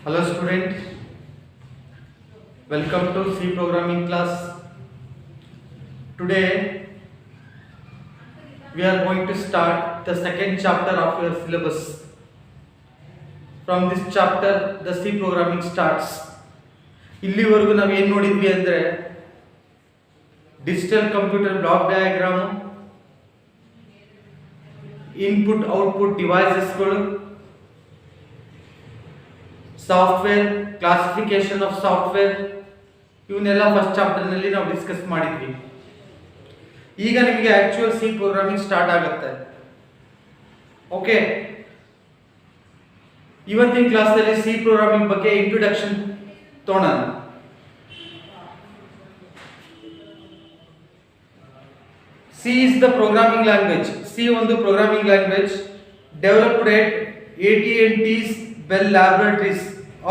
Hello student, welcome to C programming class. Today we are going to start the second chapter of your syllabus. From this chapter the C programming starts. ಇಲ್ಲಿವರೆಗೂ ನಾವು ಏನು ನೋಡಿದ್ವಿ ಅಂದರೆ digital computer block diagram, input output ಡಿವೈಸಸ್ಗಳು, software, classification of software, ಇವನ್ನೆಲ್ಲ first chapter ನಲ್ಲಿ ನಾವು discuss ಮಾಡಿದ್ವಿ. ಈಗ ನಿಮಗೆ ಆಕ್ಚುಯಲ್ ಸಿ ಪ್ರೋಗ್ರಾಮಿಂಗ್ ಸ್ಟಾರ್ಟ್ ಆಗುತ್ತೆ. ಓಕೆ, ಇವತ್ತಿನ ಕ್ಲಾಸ್ನಲ್ಲಿ ಸಿ ಪ್ರೋಗ್ರಾಮಿಂಗ್ ಬಗ್ಗೆ ಇಂಟ್ರೊಡಕ್ಷನ್ ತೋಣೋಣ. C is the programming language. C ಒಂದು programming language developed at AT&T's Bell Laboratories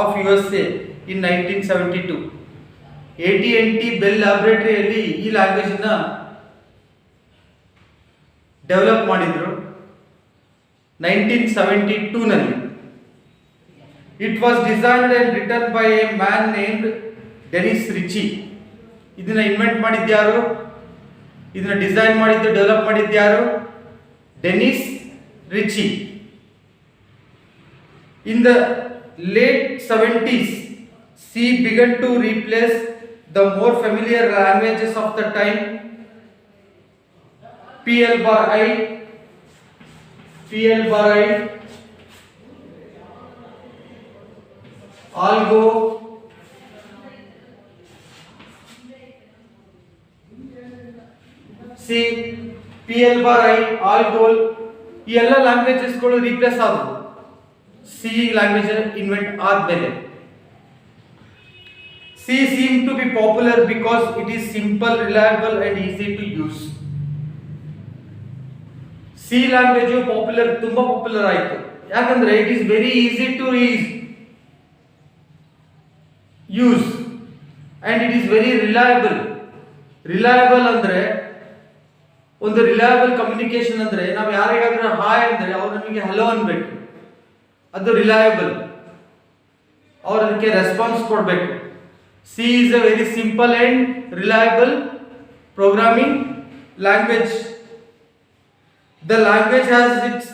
of USA in 1972. AT&T Bell Laboratory ಅಲ್ಲಿ ಈ ಲ್ಯಾಂಗ್ವೇಜ್ ಅನ್ನ ಡೆವಲಪ್ ಮಾಡಿದ್ರು 1972 ನಲ್ಲಿ. It was designed and written by a man named Dennis Ritchie. ಇದನ್ನ invent ಮಾಡಿದ್ಯಾರು, ಇದನ್ನ design ಮಾಡಿದ್ದು, ಡೆವಲಪ್ ಮಾಡಿದ್ಯಾರು? Dennis Ritchie. In the late 70s, C began to replace the more familiar languages of the time, PL/I, Algo, C, PL/I, Algol, ಈ ಎಲ್ಲ ಲ್ಯಾಂಗ್ವೇಜಸ್ಗಳು replace ಆದವು C language invent ಆದ್ಮೇಲೆ. C seem to be popular because it is simple, reliable and easy to use. C language ತುಂಬಾ popular ಆಯಿತು ಯಾಕಂದ್ರೆ it is very easy to use and it is very reliable. Reliable ಅಂದ್ರೆ ಒಂದು reliable communication ಅಂದ್ರೆ ನಾವು ಯಾರಿಗಾದ್ರೂ hi ಅಂದ್ರೆ ಅವ್ರು ನಮಗೆ ಹಲೋ ಅನ್ಬೇಕು, ಅದು ರಿಲಯಬಲ್. ಅವ್ರು ಅದಕ್ಕೆ ರೆಸ್ಪಾನ್ಸ್ ಕೊಡಬೇಕು. C is a very simple and reliable programming language. The language has its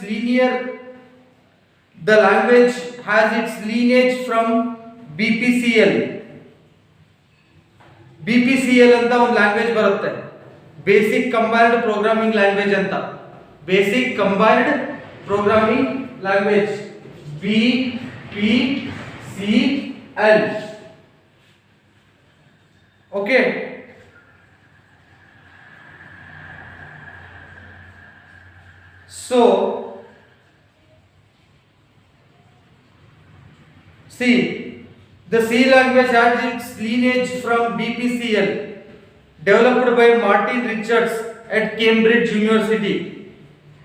lineage from BPCL. BPCL ಅಂತ ಒಂದು ಲ್ಯಾಂಗ್ವೇಜ್ ಬರುತ್ತೆ, ಬೇಸಿಕ್ ಕಂಬೈನ್ಡ್ ಪ್ರೋಗ್ರಾಮಿಂಗ್ ಲ್ಯಾಂಗ್ವೇಜ್ ಅಂತ. Basic combined programming language BPCL. Okay, so see, the C language has its lineage from BPCL, developed by Martin Richards at Cambridge University,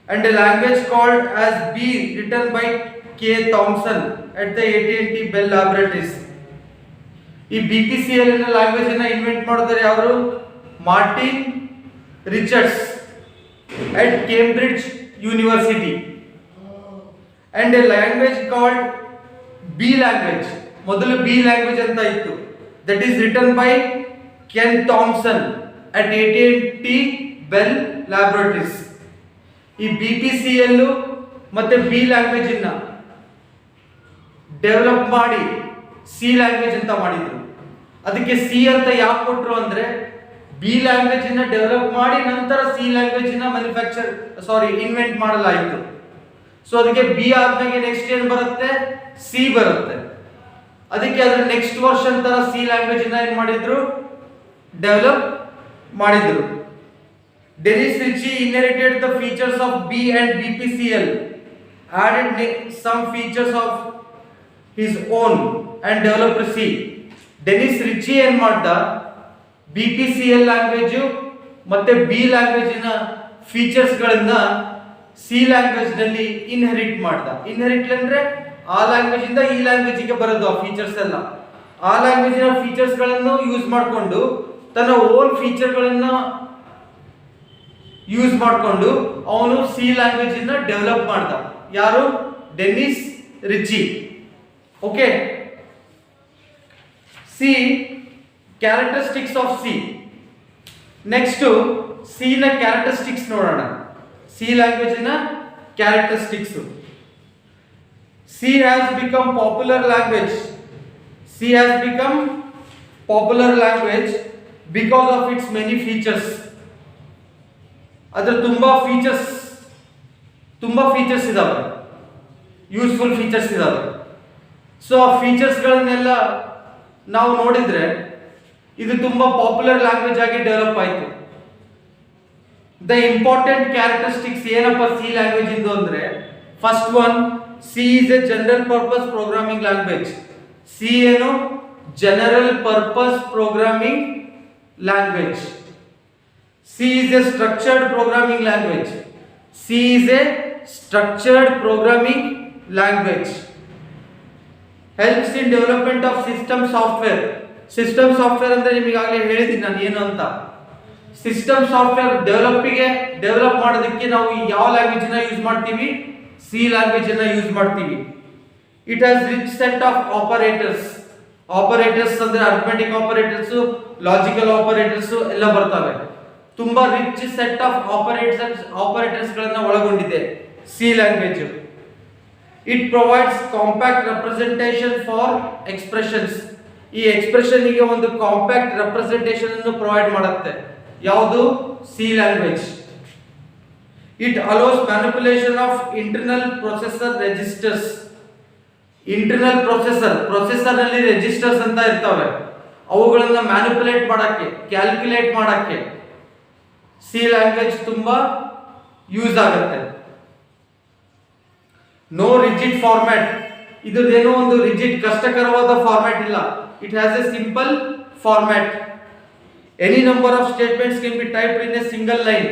and a language called as B, written by K. Thompson at the AT&T Bell Laboratories. ಈ BPCL ಅನ್ನೋ language ಅನ್ನ invent ಮಾಡಿದ್ದಾರೆ ಯಾರು? Martin Richards at Cambridge University, and a language called B language. ಮೊದಲು B language ಅಂತ ಇತ್ತು, that is written by Ken Thompson at AT&T Bell Laboratories. ಈ BPCL ಮತ್ತೆ B language ಅನ್ನ ಡೆವಲಪ್ ಮಾಡಿ C language ಅಂತ ಮಾಡಿದ್ರು. ಅದಕ್ಕೆ C ಅಂತ ಯಾಕೆ ಕೊಟ್ಟರು ಅಂದ್ರೆ B language ಅನ್ನ ಡೆವಲಪ್ ಮಾಡಿ ನಂತರ C language ಅನ್ನ ಇನ್ವೆಂಟ್ ಮಾಡಲಾಯಿತು. ಸೊ ಅದಕ್ಕೆ B ಆದ್ಮೇಲೆ ನೆಕ್ಸ್ಟ್ ಏನು ಬರುತ್ತೆ? C ಬರುತ್ತೆ. ಅದಕ್ಕೆ ಅದರ ನೆಕ್ಸ್ಟ್ ವರ್ಷನ್ ತರ C language ಅನ್ನ ಏನು ಮಾಡಿದ್ರು? ಡೆವಲಪ್ ಮಾಡಿದ್ರು. Denis Richie inherited the features of B and BPCL, added some features of his own and developed C. Denis Richie ಏನು ಮಾಡ್ದ? BPCL ಲ್ಯಾಂಗ್ವೇಜ್ ಮತ್ತೆ B ಲ್ಯಾಂಗ್ವೇಜ್ ನ ಫೀಚರ್ಸ್ ಗಳನ್ನ C ಲ್ಯಾಂಗ್ವೇಜ್ ನಲ್ಲಿ ಇನ್ಹೆರಿಟ್ ಮಾಡ್ದ. ಇನ್ಹೆರಿಟ್ ಅಂದ್ರೆ ಆ ಲ್ಯಾಂಗ್ವೇಜ್ ಇಂದ ಈ ಲ್ಯಾಂಗ್ವೇಜ್ ಗೆ ಬರೋದು ಆ ಫೀಚರ್ಸ್ ಎಲ್ಲ. ಆ ಲ್ಯಾಂಗ್ವೇಜ್ ನ ಫೀಚರ್ಸ್ ಗಳನ್ನು ಯೂಸ್ ಮಾಡಿಕೊಂಡು ತನ್ನ ಓನ್ ಫೀಚರ್ ಗಳನ್ನ ಯೂಸ್ ಮಾಡಿಕೊಂಡು ಅವನು C ಲ್ಯಾಂಗ್ವೇಜ್ ಅನ್ನ ಡೆವಲಪ್ ಮಾಡ್ದ. ಯಾರು? Denis Richie. Okay, C characteristics of C. Next C ನ ಕ್ಯಾರೆಕ್ಟರಿಸ್ಟಿಕ್ಸ್ ನೋಡೋಣ. ಸಿ ಲ್ಯಾಂಗ್ವೇಜ್ ನ characteristics. C has become popular language. C has become popular language because of it's many features. ಅದರ ತುಂಬಾ features ಇದಾವೆ, useful features ಇದಾವೆ. So ಆ ಫೀಚರ್ಸ್ಗಳನ್ನೆಲ್ಲ ನಾವು ನೋಡಿದ್ರೆ ಇದು ತುಂಬಾ ಪಾಪ್ಯುಲರ್ ಲ್ಯಾಂಗ್ವೇಜ್ ಆಗಿ ಡೆವಲಪ್ ಆಯಿತು. ದ ಇಂಪಾರ್ಟೆಂಟ್ ಕ್ಯಾರೆಕ್ಟರಿಸ್ಟಿಕ್ಸ್ ಏನಪ್ಪ ಸಿ ಲ್ಯಾಂಗ್ವೇಜ್ ಇಂದು ಅಂದ್ರೆ, first one, C is a general purpose programming language. C ಏನು? General purpose programming language. C is a structured programming language. C is a structured programming language. Helps in development of system software. System software ಅಂದ್ರೆ ನಿಮಗೆ ಆಗಲೇ ಹೇಳಿದ್ದೀನಿ ನಾನು ಏನು ಅಂತ. System software develop ಮಾಡೋದಕ್ಕೆ ನಾವು ಯಾವ ಲ್ಯಾಂಗ್ವೇಜ್ ಅನ್ನ ಯೂಸ್ ಮಾಡ್ತೀವಿ? ಸಿ ಲ್ಯಾಂಗ್ವೇಜ್ ಅನ್ನ ಯೂಸ್ ಮಾಡ್ತೀವಿ. It has rich set of operators. Operators ಅಂದ್ರೆ ಅರ್ಥಮೆಟಿಕ್ ಆಪರೇಟರ್ಸ್, ಲಾಜಿಕಲ್ ಆಪರೇಟರ್ಸ್ ಎಲ್ಲ ಬರ್ತವೆ. ತುಂಬಾ ರಿಚ್ ಸೆಟ್ ಆಫ್ ಆಪರೇಟರ್ಸ್ ಗಳನ್ನ ಒಳಗೊಂಡಿದೆ C language. It provides compact representation for expressions. ಈ ಎಕ್ಸ್ಪ್ರೆಷನ್ ಗೆ ಒಂದು ಕಾಂಪ್ಯಾಕ್ಟ್ ರೆಪ್ರೆಸೆಂಟೇಷನ್ ಅನ್ನು ಪ್ರೊವೈಡ್ ಮಾಡುತ್ತೆ. ಯಾವುದು? C language. It allows manipulation of internal processor registers. Internal processor ನಲ್ಲಿ ರೆಜಿಸ್ಟರ್ಸ್ ಅಂತ ಇರ್ತವೆ, ಅವುಗಳನ್ನ ಮ್ಯಾನಿಪುಲೇಟ್ ಮಾಡಕ್ಕೆ, ಕ್ಯಾಲ್ಕುಲೇಟ್ ಮಾಡಕ್ಕೆ ಸಿ ಲ್ಯಾಂಗ್ವೇಜ್ ತುಂಬಾ ಯೂಸ್ ಆಗುತ್ತೆ. No rigid format. ಇದೇನೋ ಒಂದು ರಿಜಿಡ್ ಕಷ್ಟಕರವಾದ ಫಾರ್ಮ್ಯಾಟ್ ಇಲ್ಲ. It has a simple format. Any number of statements can be typed in a single line.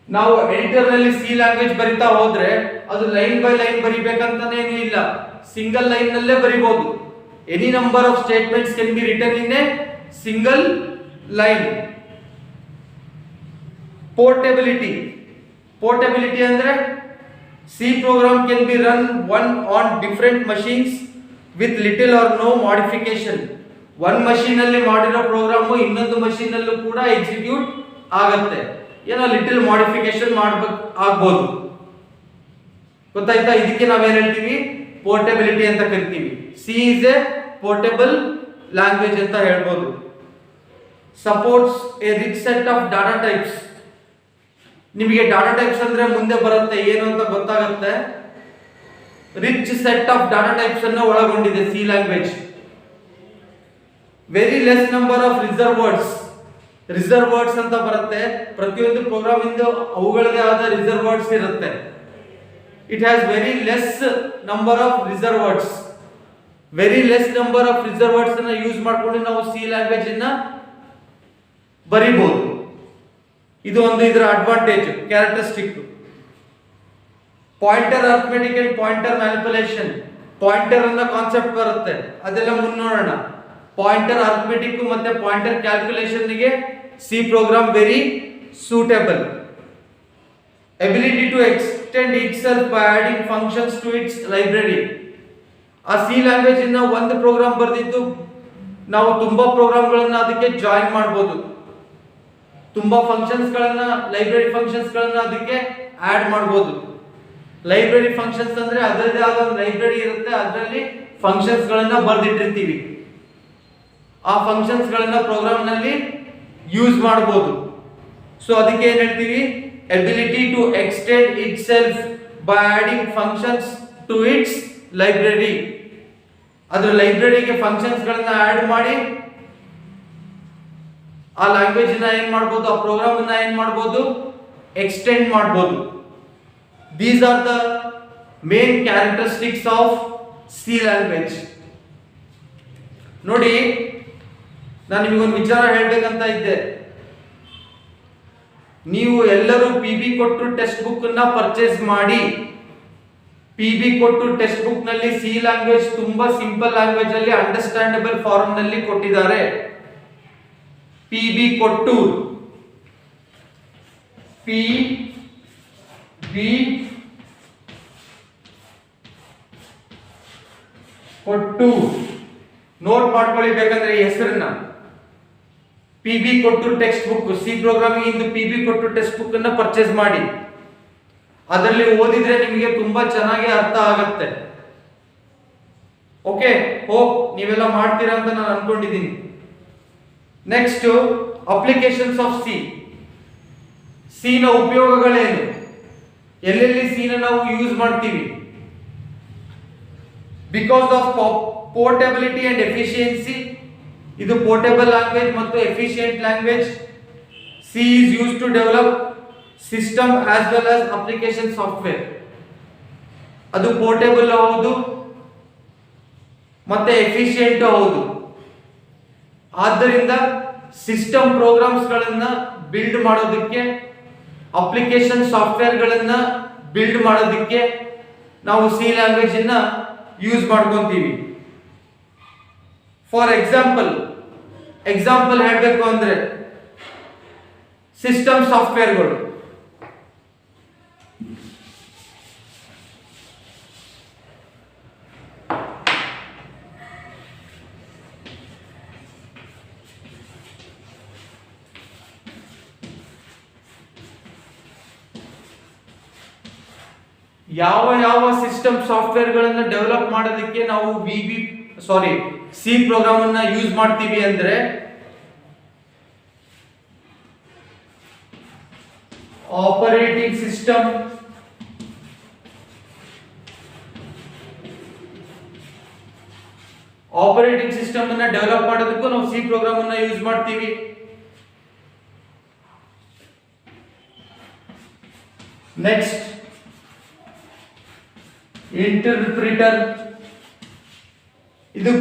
ನಾವು ಎಡಿಟರ್ ನಲ್ಲಿ ಸಿ ಲ್ಯಾಂಗ್ವೇಜ್ ಬರಿತಾ ಹೋದ್ರೆ ಅದು ಲೈನ್ ಬೈ ಲೈನ್ ಬರಿಬೇಕಂತಾನೆ ಏನೂ ಇಲ್ಲ, ಸಿಂಗಲ್ ಲೈನ್ ನಲ್ಲೇ ಬರಿಬಹುದು. Any number of statements can be written in a single line. Portability ಅಂದ್ರೆ C program can be run one on different machines with little or no modification. one machine ಅಲ್ಲಿ ಮಾಡಿರೋ program ಇನ್ನೊಂದು machine ಅಲ್ಲೂ ಕೂಡ execute ಆಗುತ್ತೆ. ಏನೋ little modification ಆಗ್ಬೋದು. ಗೊತ್ತಾಯ್ತಾ? ಇದಕ್ಕೆ ನಾವೇನ್ ಹೇಳ್ತೀವಿ? ಪೋರ್ಟಬಿಲಿಟಿ ಅಂತ ಕರಿತೀವಿ. C is A portable language ಅಂತ ಹೇಳ್ಬೋದು. Supports A rich set of data types. ನಿಮಗೆ ಡಾಟಾ ಟೈಪ್ಸ್ ಅಂದ್ರೆ ಮುಂದೆ ಬರುತ್ತೆ ಏನು ಅಂತ ಗೊತ್ತಾಗುತ್ತೆ. Rich set of data types ಅನ್ನು ಒಳಗೊಂಡಿದೆ C language. Very less number of reserve words ಅಂತ ಬರುತ್ತೆ. ಪ್ರತಿಯೊಂದು ಪ್ರೋಗ್ರಾಮ್ ಇಂದ ಅವುಗಳದೇ ಆದ ರಿಸರ್ವ್ ವರ್ಡ್ಸ್ ಇರುತ್ತೆ. It has very less number of reserve words. ಅನ್ನ ಯೂಸ್ ಮಾಡ್ಕೊಂಡು ನಾವು ಸಿ ಲ್ಯಾಂಗ್ವೇಜ್ ಅನ್ನ ಬರಿಬಹುದು. ಇದು ಒಂದು ಇದರ advantage, characteristic. Pointer arithmetic and pointer manipulation. Pointer ಅನ್ನೋ ಕಾನ್ಸೆಪ್ಟ್ ಬರುತ್ತೆ, ಅದೆಲ್ಲ ಮುಂದೆ ನೋಡೋಣ. ಪಾಯಿಂಟರ್ ಅರ್ಥಮೆಟಿಕ್ ಮತ್ತೆ ಪಾಯಿಂಟರ್ ಕ್ಯಾಲ್ಕುಲೇಷನ್ ಗೆ C program very suitable. Ability to extend itself by adding functions to its library. ಆ ಸಿ ಲ್ಯಾಂಗ್ವೇಜ್ ಇಂದ ಒಂದು ಪ್ರೋಗ್ರಾಮ್ ಬರೆದಿದ್ದು ನಾವು ತುಂಬಾ ಪ್ರೋಗ್ರಾಮ್ಗಳನ್ನ ಅದಕ್ಕೆ ಜಾಯಿನ್ ಮಾಡಬಹುದು. ತುಂಬಾ ಲೈಬ್ರರಿ ಫಂಕ್ಷನ್ಸ್ ಗಳನ್ನ ಅದಕ್ಕೆ ಆಡ್ ಮಾಡಬಹುದು. ಲೈಬ್ರರಿ ಫಂಕ್ಷನ್ಸ್ ಅಂದ್ರೆ ಅದರದೇ ಆದ ಒಂದು ಲೈಬ್ರರಿ ಇರುತ್ತೆ, ಅದರಲ್ಲಿ ಫಂಕ್ಷನ್ಸ್ ಗಳನ್ನ ಬರೆದಿಟ್ಟಿರ್ತೀವಿ. ಆ ಫಂಕ್ಷನ್ಸ್ ಗಳನ್ನ ಪ್ರೋಗ್ರಾಮ್ ನಲ್ಲಿ ಯೂಸ್ ಮಾಡಬಹುದು. ಸೊ ಅದಕ್ಕೆ ಏನ್ ಹೇಳ್ತೀವಿ? Ability to extend itself by adding functions to its library. ಅದರ ಲೈಬ್ರರಿಗೆ ಫಂಕ್ಷನ್ಸ್ ಗಳನ್ನ ಆಡ್ ಮಾಡಿ ಆ ಲ್ಯಾಂಗ್ವೇಜ್ ನ ಏನ್ ಮಾಡಬಹುದು, ಆ ಪ್ರೋಗ್ರಾಮ್ ಅನ್ನ ಏನ್ ಮಾಡಬಹುದು, ಎಕ್ಸ್ಟೆಂಡ್ ಮಾಡಬಹುದು. These are the main characteristics of C language. ನೋಡಿ, ನಾನು ನಿಮಗೊಂದು ವಿಚಾರ ಹೇಳ್ಬೇಕಂತ ಇದ್ದೆ. ನೀವು ಎಲ್ಲರೂ PB ಕೊಟ್ಟು ಟೆಕ್ಸ್ಟ್ ಬುಕ್ ಅನ್ನ ಪರ್ಚೇಸ್ ಮಾಡಿ. PB ಕೊಟ್ಟು ಟೆಕ್ಸ್ಟ್ ಬುಕ್ ನಲ್ಲಿ ಸಿ ಲ್ಯಾಂಗ್ವೇಜ್ ತುಂಬಾ ಸಿಂಪಲ್ ಲ್ಯಾಂಗ್ವೇಜ್ ಅಲ್ಲಿ ಅಂಡರ್ಸ್ಟ್ಯಾಂಡಬಲ್ ಫಾರ್ಮ್ ನಲ್ಲಿ ಕೊಟ್ಟಿದ್ದಾರೆ. PB ಕೊಟ್ಟು ನೋಟ್ ಮಾಡ್ಕೊಳ್ಳಿ ಬೇಕಂದ್ರೆ ಹೆಸರನ್ನ. ಪಿ ಬಿ ಕೊಟ್ಟು ಟೆಕ್ಸ್ಟ್ ಬುಕ್, ಸಿ ಪ್ರೋಗ್ರಾಮಿಂಗ್ ಇಂದು ಪಿ ಬಿ ಕೊಟ್ಟು ಟೆಕ್ಸ್ಟ್ ಬುಕ್ ಅನ್ನ ಪರ್ಚೇಸ್ ಮಾಡಿ. ಅದರಲ್ಲಿ ಓದಿದ್ರೆ ನಿಮಗೆ ತುಂಬಾ ಚೆನ್ನಾಗಿ ಅರ್ಥ ಆಗತ್ತೆ. ಓಕೆ, ಹೋಪ್ ನೀವೆಲ್ಲ ಮಾಡ್ತೀರಾ ಅಂತ ನಾನು ಅನ್ಕೊಂಡಿದ್ದೀನಿ. Next, applications of C. C ನ ಉಪಯೋಗಗಳೇನು, ಎಲ್ಲೆಲ್ಲಿ ಸಿ ನ ನಾವು ಯೂಸ್ ಮಾಡ್ತೀವಿ? Because of portability and efficiency. ಇದು ಪೋರ್ಟೇಬಲ್ ಲ್ಯಾಂಗ್ವೇಜ್ ಮತ್ತು efficient language. C is use to develop system as well as application software. ಅದು ಪೋರ್ಟೇಬಲ್ ಹೌದು ಮತ್ತೆ ಎಫಿಷಿಯಂಟ್ ಹೌದು. ಆದ್ದರಿಂದ ಸಿಸ್ಟಮ್ ಪ್ರೋಗ್ರಾಮ್ಸ್ ಗಳನ್ನ ಬಿಲ್ಡ್ ಮಾಡೋದಕ್ಕೆ, ಅಪ್ಲಿಕೇಶನ್ ಸಾಫ್ಟ್ವೇರ್ ಗಳನ್ನ ಬಿಲ್ಡ್ ಮಾಡೋದಕ್ಕೆ ನಾವು ಸಿ ಲ್ಯಾಂಗ್ವೇಜ್ ಅನ್ನ ಯೂಸ್ ಮಾಡ್ಕೊಂತೀವಿ. ಫಾರ್ ಎಕ್ಸಾಂಪಲ್ ಹೇಳಬೇಕು ಅಂದ್ರೆ ಸಿಸ್ಟಮ್ ಸಾಫ್ಟ್ವೇರ್ಗಳು. ಯಾವ ಸಿಸ್ಟಮ್ ಸಾಫ್ಟ್ವೇರ್ ಗಳನ್ನ ಡೆವಲಪ್ ಮಾಡೋದಕ್ಕೆ ನಾವು ಸಿ ಪ್ರೋಗ್ರಾಮ್ ಅನ್ನ ಯೂಸ್ ಮಾಡ್ತೀವಿ ಅಂದ್ರೆ ಆಪರೇಟಿಂಗ್ ಸಿಸ್ಟಮ್, ಅನ್ನ ಡೆವಲಪ್ ಮಾಡೋದಕ್ಕೂ ನಾವು ಸಿ ಪ್ರೋಗ್ರಾಮ್ ಅನ್ನ ಯೂಸ್ ಮಾಡ್ತೀವಿ. Next, interpreter. ಇದು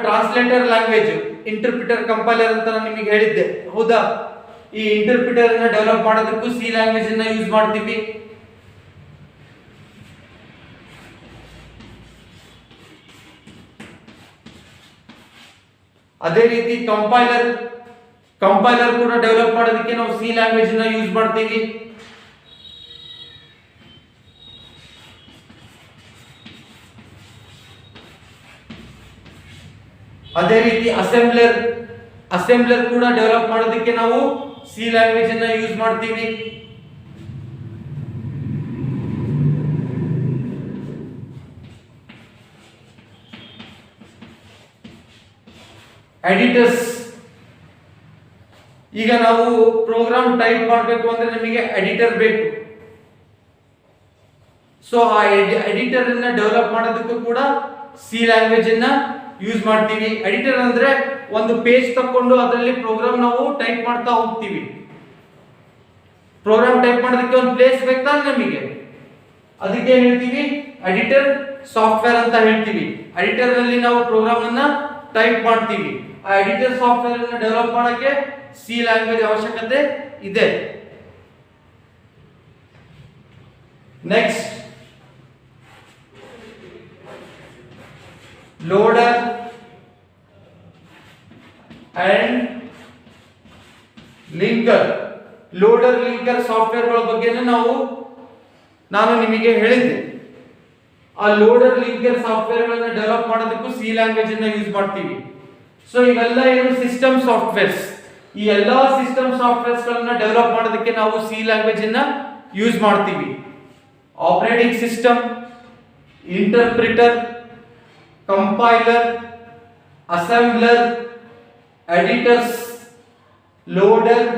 ಟ್ರಾನ್ಸ್ಲೇಟರ್ ಲ್ಯಾಂಗ್ವೇಜ್. ಇಂಟರ್ಪ್ರಿಟರ್, ಕಂಪೈಲರ್ ಅಂತ ನಾನು ನಿಮಗೆ ಹೇಳಿದ್ದೆ, ಹೌದಾ? ಈ ಇಂಟರ್ಪ್ರಿಟರ್ ಅನ್ನ ಡೆವಲಪ್ ಮಾಡೋದಕ್ಕೂ ಸಿ ಲ್ಯಾಂಗ್ವೇಜ್ ಅನ್ನ ಯೂಸ್ ಮಾಡ್ತೀವಿ. ಅದೇ ರೀತಿ ಕಂಪೈಲರ್ ಕೂಡ ಡೆವಲಪ್ ಮಾಡೋದಕ್ಕೆ ನಾವು ಸಿ ಲ್ಯಾಂಗ್ವೇಜ್ ಅನ್ನ ಯೂಸ್ ಮಾಡ್ತೀವಿ. ಅದೇ ರೀತಿ ಅಸೆಂಬ್ಲರ್ ಕೂಡ ಡೆವಲಪ್ ಮಾಡೋದಕ್ಕೆ ನಾವು ಸಿ ಲ್ಯಾಂಗ್ವೇಜ್ ಅನ್ನ ಯೂಸ್ ಮಾಡ್ತೀವಿ. ಎಡಿಟರ್ಸ್. ಈಗ ನಾವು ಪ್ರೋಗ್ರಾಮ್ ಟೈಪ್ ಮಾಡಬೇಕು ಅಂದ್ರೆ ನಮಗೆ ಎಡಿಟರ್ ಬೇಕು. ಸೊ ಆ ಎಡಿಟರ್ ಅನ್ನ ಡೆವಲಪ್ ಮಾಡೋದಕ್ಕೂ ಕೂಡ ಸಿ ಲ್ಯಾಂಗ್ವೇಜ್ ಅನ್ನ ಯೂಸ್ ಮಾಡ್ತೀವಿ. ಎಡಿಟರ್ ಅಂದ್ರೆ ಒಂದು ಪೇಜ್ ತಕೊಂಡು ಅದರಲ್ಲಿ ಪ್ರೋಗ್ರಾಮ್ ನಾವು ಟೈಪ್ ಮಾಡ್ತಾ ಹೋಗ್ತೀವಿ. ಪ್ರೋಗ್ರಾಮ್ ಟೈಪ್ ಮಾಡೋದಕ್ಕೆ ಒಂದು ಪ್ಲೇಸ್ ಬೇಕಾ ನಮಗೆ, ಅದಕ್ಕೆ ಏನ್ ಹೇಳ್ತೀವಿ? ಎಡಿಟರ್ ಸಾಫ್ಟ್ವೇರ್ ಅಂತ ಹೇಳ್ತೀವಿ. ಎಡಿಟರ್ ನಲ್ಲಿ ನಾವು ಪ್ರೋಗ್ರಾಮ್ ಅನ್ನ ಟೈಪ್ ಮಾಡ್ತೀವಿ. ಆ ಎಡಿಟರ್ ಸಾಫ್ಟ್ವೇರ್ ಅನ್ನು ಡೆವಲಪ್ ಮಾಡಕ್ಕೆ ಸಿ ಲ್ಯಾಂಗ್ವೇಜ್ ಅವಶ್ಯಕತೆ ಇದೆ. Next, loader and linker. Loader linker ಸಾಫ್ಟ್ವೇರ್ಗಳ ಬಗ್ಗೆ ನಾನು ನಿಮಗೆ ಹೇಳಿದ್ದೆ. ಆ ಲೋಡರ್ ಲಿಂಕರ್ ಸಾಫ್ಟ್ವೇರ್ಗಳನ್ನ ಡೆವಲಪ್ ಮಾಡೋದಕ್ಕೂ ಸಿ ಲ್ಯಾಂಗ್ವೇಜ್ ಅನ್ನ ಯೂಸ್ ಮಾಡ್ತೀವಿ. ಸೊ ಇವೆಲ್ಲ ಏನು ಸಿಸ್ಟಮ್ ಸಾಫ್ಟ್ವೇರ್ಸ್. ಈ ಎಲ್ಲಾ ಸಿಸ್ಟಮ್ ಸಾಫ್ಟ್ವೇರ್ಸ್ ಗಳನ್ನ ಡೆವಲಪ್ ಮಾಡೋದಕ್ಕೆ ನಾವು ಸಿ ಲ್ಯಾಂಗ್ವೇಜ್ ಅನ್ನ ಯೂಸ್ ಮಾಡ್ತೀವಿ. Operating system, interpreter, compiler, assembler, editors, loader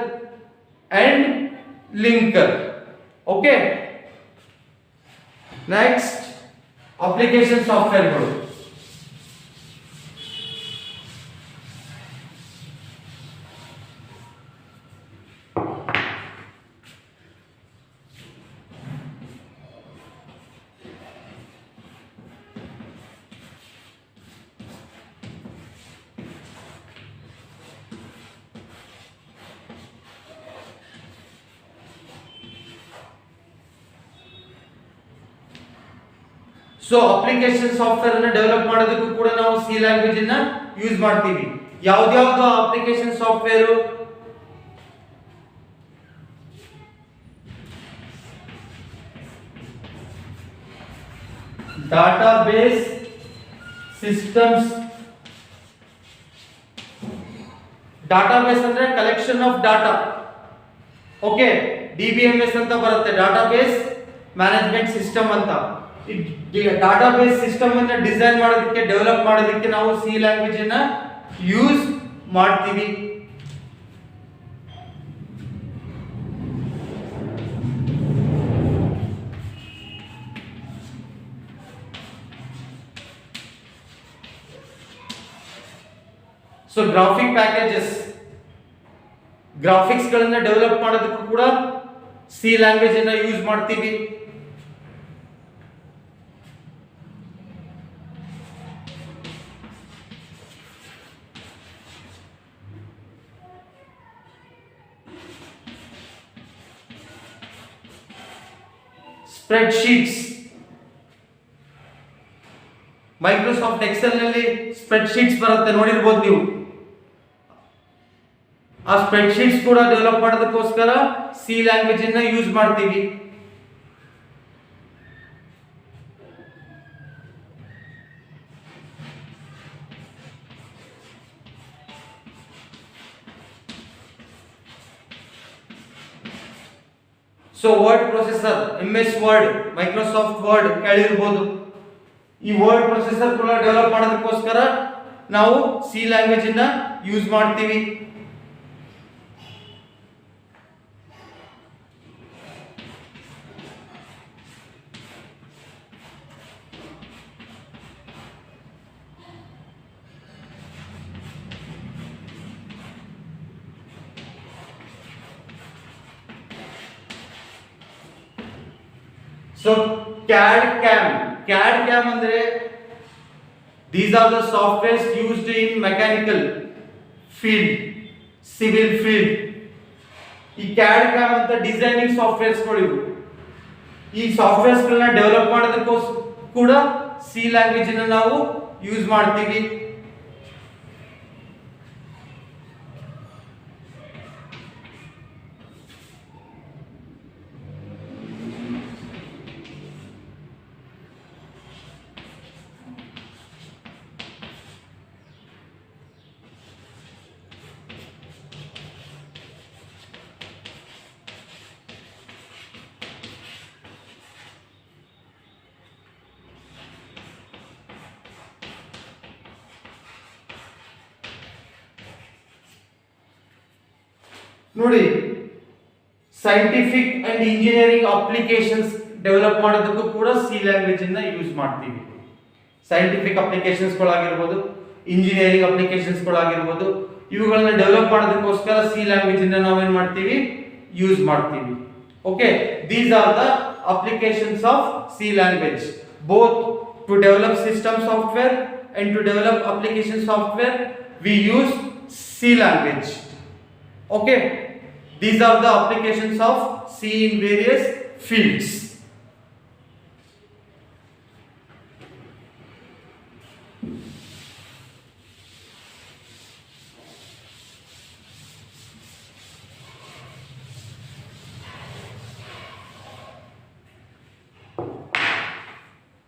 and linker. Okay, next application ಸಾಫ್ಟ್ವೇರ್ಗಳು. ಸೊ ಅಪ್ಲಿಕೇಶನ್ ಸಾಫ್ಟ್ವೇರ್ ಅನ್ನು ಡೆವಲಪ್ ಮಾಡೋದಕ್ಕೂ ಕೂಡ ನಾವು ಸಿ ಲ್ಯಾಂಗ್ವೇಜ್ ಅನ್ನ ಯೂಸ್ ಮಾಡ್ತೀವಿ. ಯಾವ್ದು application software? Database systems database ಅಂದ್ರೆ collection of data. Okay, DBMS ಅಂತ ಬರುತ್ತೆ, ಡಾಟಾಬೇಸ್ ಮ್ಯಾನೇಜ್ಮೆಂಟ್ ಸಿಸ್ಟಮ್ ಅಂತ. ಈ ಡಾಟಾಬೇಸ್ ಸಿಸ್ಟಮ್ ಅನ್ನು ಡಿಸೈನ್ ಮಾಡೋದಕ್ಕೆ, ಡೆವಲಪ್ ಮಾಡೋದಕ್ಕೆ ನಾವು ಸಿ ಲ್ಯಾಂಗ್ವೇಜ್ ಅನ್ನ ಯೂಸ್ ಮಾಡ್ತೀವಿ. ಸೊ ಗ್ರಾಫಿಕ್ ಪ್ಯಾಕೇಜಸ್, ಗ್ರಾಫಿಕ್ಸ್ ಗಳನ್ನ ಡೆವಲಪ್ ಮಾಡೋದಕ್ಕೂ ಕೂಡ ಸಿ ಲ್ಯಾಂಗ್ವೇಜ್ ಅನ್ನ ಯೂಸ್ ಮಾಡ್ತೀವಿ. ಸ್ಪ್ರೆಡ್ ಶೀಟ್ಸ್, ಮೈಕ್ರೋಸಾಫ್ಟ್ ಎಕ್ಸೆಲ್ ನಲ್ಲಿ ಸ್ಪ್ರೆಡ್ ಶೀಟ್ಸ್ ಬರುತ್ತೆ, ನೋಡಿರ್ಬೋದು ನೀವು. ಆ ಸ್ಪ್ರೆಡ್ ಶೀಟ್ಸ್ ಕೂಡ ಡೆವಲಪ್ ಮಾಡೋದಕ್ಕೋಸ್ಕರ ಸಿ ಲ್ಯಾಂಗ್ವೇಜ್ ಅನ್ನ ಯೂಸ್ ಮಾಡ್ತೀವಿ. So word processor, MS Word, Microsoft Word ಕೇಳಿರ್ಬೋದು. ಈ ವರ್ಡ್ ಪ್ರೊಸೆಸರ್ ಕೂಡ ಡೆವಲಪ್ ಮಾಡೋದಕ್ಕೋಸ್ಕರ ನಾವು ಸಿ ಲ್ಯಾಂಗ್ವೇಜ್ ಅನ್ನ ಯೂಸ್ ಮಾಡ್ತೀವಿ. So CAD/CAM ಅಂದ್ರೆ these are the softwares used in mechanical field, civil field. ಈ CAD/CAM ಅಂತ ಡಿಸೈನಿಂಗ್ ಸಾಫ್ಟ್ವೇರ್ಸ್ ಗಳು. ಈ ಸಾಫ್ಟ್ವೇರ್ಸ್ ಗಳನ್ನ ಡೆವಲಪ್ ಮಾಡೋದಕ್ಕೋಸ್ಕರ ಕೂಡ ಸಿ ಲ್ಯಾಂಗ್ವೇಜ್ ಅನ್ನು ನಾವು ಯೂಸ್ ಮಾಡ್ತೀವಿ. ನೋಡಿ, scientific and engineering applications develop ಮಾಡೋದಕ್ಕೂ ಕೂಡ ಸಿ ಲ್ಯಾಂಗ್ವೇಜ್ ಅನ್ನ ಯೂಸ್ ಮಾಡ್ತೀವಿ. ಸೈಂಟಿಫಿಕ್ ಅಪ್ಲಿಕೇಶನ್ಸ್ ಗಳಾಗಿರ್ಬೋದು, ಇಂಜಿನಿಯರಿಂಗ್ ಅಪ್ಲಿಕೇಶನ್ಸ್ ಗಳಾಗಿರ್ಬೋದು, ಇವುಗಳನ್ನ ಡೆವಲಪ್ ಮಾಡೋದಕ್ಕೋಸ್ಕರ ಸಿ ಲ್ಯಾಂಗ್ವೇಜ್ ಅನ್ನ ನಾವೇನ್ ಮಾಡ್ತೀವಿ, ಯೂಸ್ ಮಾಡ್ತೀವಿ. Okay, these are the applications of C language, both to develop system software and to develop application software we use C language. Okay, these are the applications of C in various fields.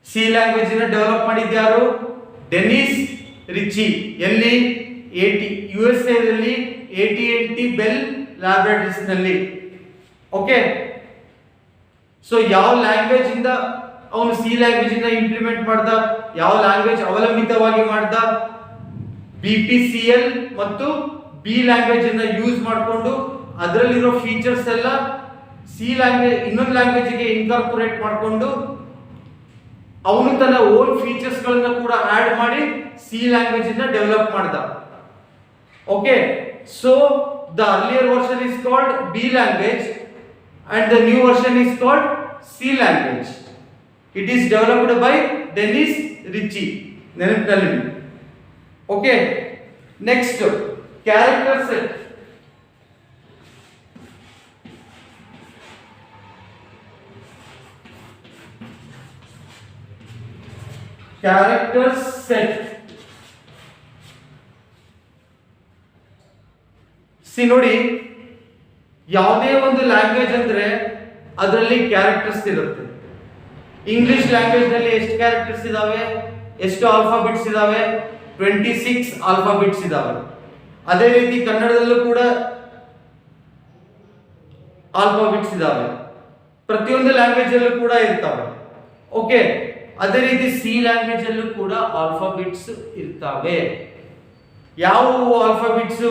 C language ಅನ್ನು develop ಮಾಡಿದ್ಯಾರು? Dennis Ritchie. ಎಲ್ಲಿ? USA ದಲ್ಲಿ AT&T Bell Laboratories ನಲ್ಲಿ. Okay, so ಯಾವ language ಇಂದ ಅವನು C language ಇಂದ implement ಮಾಡ್ದ, ಯಾವ ಲ್ಯಾಂಗ್ವೇಜ್ ಅವಲಂಬಿತವಾಗಿ ಮಾಡ್ದ? BPCL ಮತ್ತು B ಲ್ಯಾಂಗ್ವೇಜ್ ಅನ್ನ ಯೂಸ್ ಮಾಡಿಕೊಂಡು ಅದರಲ್ಲಿರೋ ಫೀಚರ್ಸ್ ಎಲ್ಲ ಸಿ ಲ್ಯಾಂಗ್ವೇಜ್ ಇನ್ನೊಂದು ಲ್ಯಾಂಗ್ವೇಜ್ ಗೆ ಇನ್ಕಾರ್ಪೊರೇಟ್ ಮಾಡಿಕೊಂಡು ಅವನು ತನ್ನ ಓನ್ ಫೀಚರ್ಸ್ ಗಳನ್ನ ಕೂಡ ಆಡ್ ಮಾಡಿ ಸಿ ಲ್ಯಾಂಗ್ವೇಜ್ ಅನ್ನ ಡೆವಲಪ್ ಮಾಡ್ದ. Okay, so the earlier version is called B language and the new version is called C language. It is developed by Dennis Ritchie. Okay, next, character set. Character set. ನೋಡಿ, ಯಾವುದೇ ಒಂದು language ಅಂದ್ರೆ ಅದರಲ್ಲಿ characters ಇರುತ್ತೆ. English language ನಲ್ಲಿ ಎಷ್ಟು characters ಇದಾವೆ, ಎಷ್ಟು ಆಲ್ಫಾಬೆಟ್ಸ್ ಇದಾವೆ? 26 ಆಲ್ಫಾಬೆಟ್ಸ್ ಇದಾವೆ. ಅದೇ ರೀತಿ ಕನ್ನಡದಲ್ಲೂ ಕೂಡ ಆಲ್ಫಾಬೆಟ್ಸ್ ಇದಾವೆ, ಪ್ರತಿಯೊಂದು ಲ್ಯಾಂಗ್ವೇಜ್ ಅಲ್ಲೂ ಕೂಡ ಇರ್ತವೆ. ಓಕೆ, ಅದೇ ರೀತಿ ಸಿ ಲ್ಯಾಂಗ್ವೇಜ್ ಅಲ್ಲೂ ಕೂಡ ಆಲ್ಫಾಬೆಟ್ಸ್ ಇರ್ತವೆ. ಯಾವ alphabets?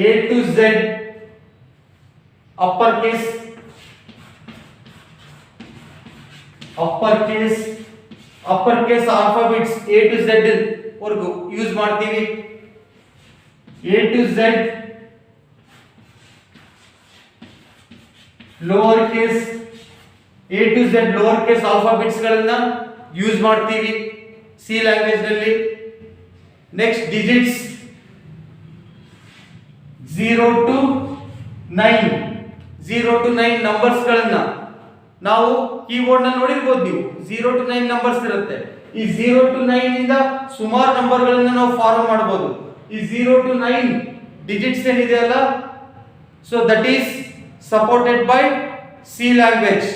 A to Z uppercase alphabets A to Z ವರ್ಗು ಯೂಸ್ ಮಾಡ್ತೀವಿ. A to Z lower case alphabets ಗಳನ್ನ ಯೂಸ್ ಮಾಡ್ತೀವಿ ಸಿ ಲ್ಯಾಂಗ್ವೇಜ್ ನಲ್ಲಿ. ನೆಕ್ಸ್ಟ್ ಡಿಜಿಟ್ಸ್ 0 to 9 ನಂಬರ್ಸ್ ಗಳನ್ನ ನಾವು ಕೀಬೋರ್ಡ್ ನಲ್ಲಿ ನೋಡಿರ್ಬೋದು ನೀವು. 0 to 9 ನಂಬರ್ಸ್ ಇರುತ್ತೆ. ಈ 0 to 9 ಇಂದ ಸುಮಾರು ನಂಬರ್ ಗಳನ್ನ ನಾವು ಫಾರ್ಮ್ ಮಾಡಬಹುದು. ಈ 0 to 9 ಡಿಜಿಟ್ಸ್ ಏನಿದೆ ಅಲ್ಲ, so that is supported by C language.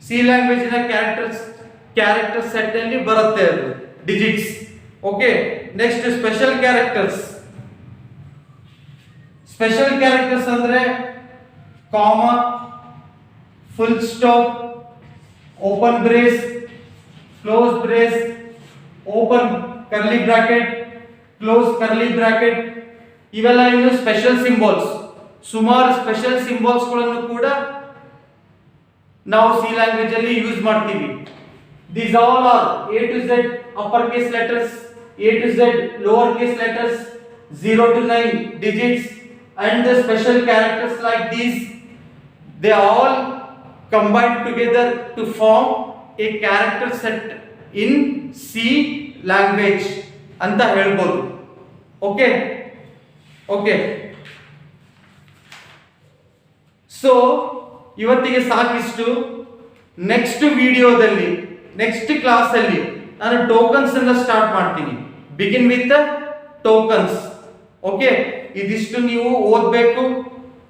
C language ನ ಕ್ಯಾರೆಕ್ಟರ್ ಸೆಟ್ ಅಲ್ಲಿ ಬರುತ್ತೆ ಅದು digits. Okay, next special characters ಅಂದ್ರೆ comma, full stop, open brace, close brace, open curly bracket, close curly bracket, ಇವೆಲ್ಲ ಇನ್ನು special symbols. ಸುಮಾರು special symbols ಗಳನ್ನು ಕೂಡ ನಾವು ಸಿ ಲ್ಯಾಂಗ್ವೇಜ್ ಅಲ್ಲಿ ಯೂಸ್ ಮಾಡ್ತೀವಿ. These all are A to Z uppercase letters, A to Z lowercase letters, 0 to 9 digits, and the special characters like these. They all combine together to form a character set in C language ಅಂತ ಹೇಳ್ಬೋದು. Okay, so ಇವತ್ತಿಗೆ ಸಾಕಿಷ್ಟು. Next ವಿಡಿಯೋದಲ್ಲಿ, next class ಅಲ್ಲಿ ನಾನು tokens ಅನ್ನ start ಮಾಡ್ತೀನಿ. Begin with tokens. Okay, ಇದಿಷ್ಟು ನೀವು ಓದಬೇಕು.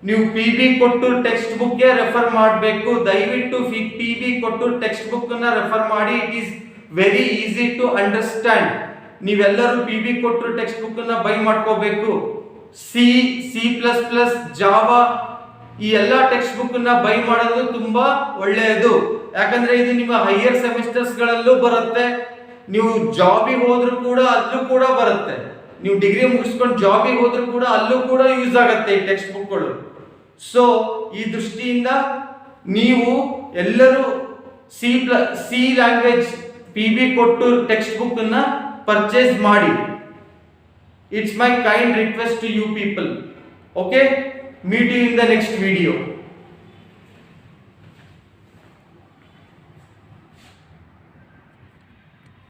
ನೀವು PB ಕೊಟ್ಟು ಟೆಕ್ಸ್ಟ್ ಬುಕ್ ಗೆ ರೆಫರ್ ಮಾಡಬೇಕು. ದಯವಿಟ್ಟು PB ಕೊಟ್ಟು ಟೆಕ್ಸ್ಟ್ ಬುಕ್ ಅನ್ನ ರೆಫರ್ ಮಾಡಿ. It is very easy to understand. ನೀವೆಲ್ಲರೂ PB ಕೊಟ್ಟು ಟೆಕ್ಸ್ಟ್ ಬುಕ್ ಅನ್ನ ಬೈ ಮಾಡ್ಕೋಬೇಕು. C++, ಜಾವಾ ಈ ಎಲ್ಲ ಟೆಕ್ಸ್ಟ್ ಬುಕ್ ಅನ್ನ ಬೈ ಮಾಡೋದು ತುಂಬಾ ಒಳ್ಳೆಯದು. ಯಾಕಂದ್ರೆ ಇದು ನಿಮ್ಮ ಹೈಯರ್ ಸೆಮಿಸ್ಟರ್ಸ್ ಗಳಲ್ಲೂ ಬರುತ್ತೆ. ನೀವು ಜಾಬಿಗೆ ಹೋದ್ರೂ ಕೂಡ ಅಲ್ಲೂ ಕೂಡ ಬರುತ್ತೆ. ನೀವು ಡಿಗ್ರಿ ಮುಗಿಸ್ಕೊಂಡು ಜಾಬಿಗೆ ಹೋದ್ರೂ ಕೂಡ ಅಲ್ಲೂ ಕೂಡ ಯೂಸ್ ಆಗುತ್ತೆ ಈ ಟೆಕ್ಸ್ಟ್ ಬುಕ್ಗಳು. ಸೊ ಈ ದೃಷ್ಟಿಯಿಂದ ನೀವು ಎಲ್ಲರೂ ಸಿ ಲ್ಯಾಂಗ್ವೇಜ್ PB ಕೊಟ್ಟು ಟೆಕ್ಸ್ಟ್ ಬುಕ್ ಅನ್ನ ಪರ್ಚೇಸ್ ಮಾಡಿ. It's my kind request to you people. Okay, meet you in the next video.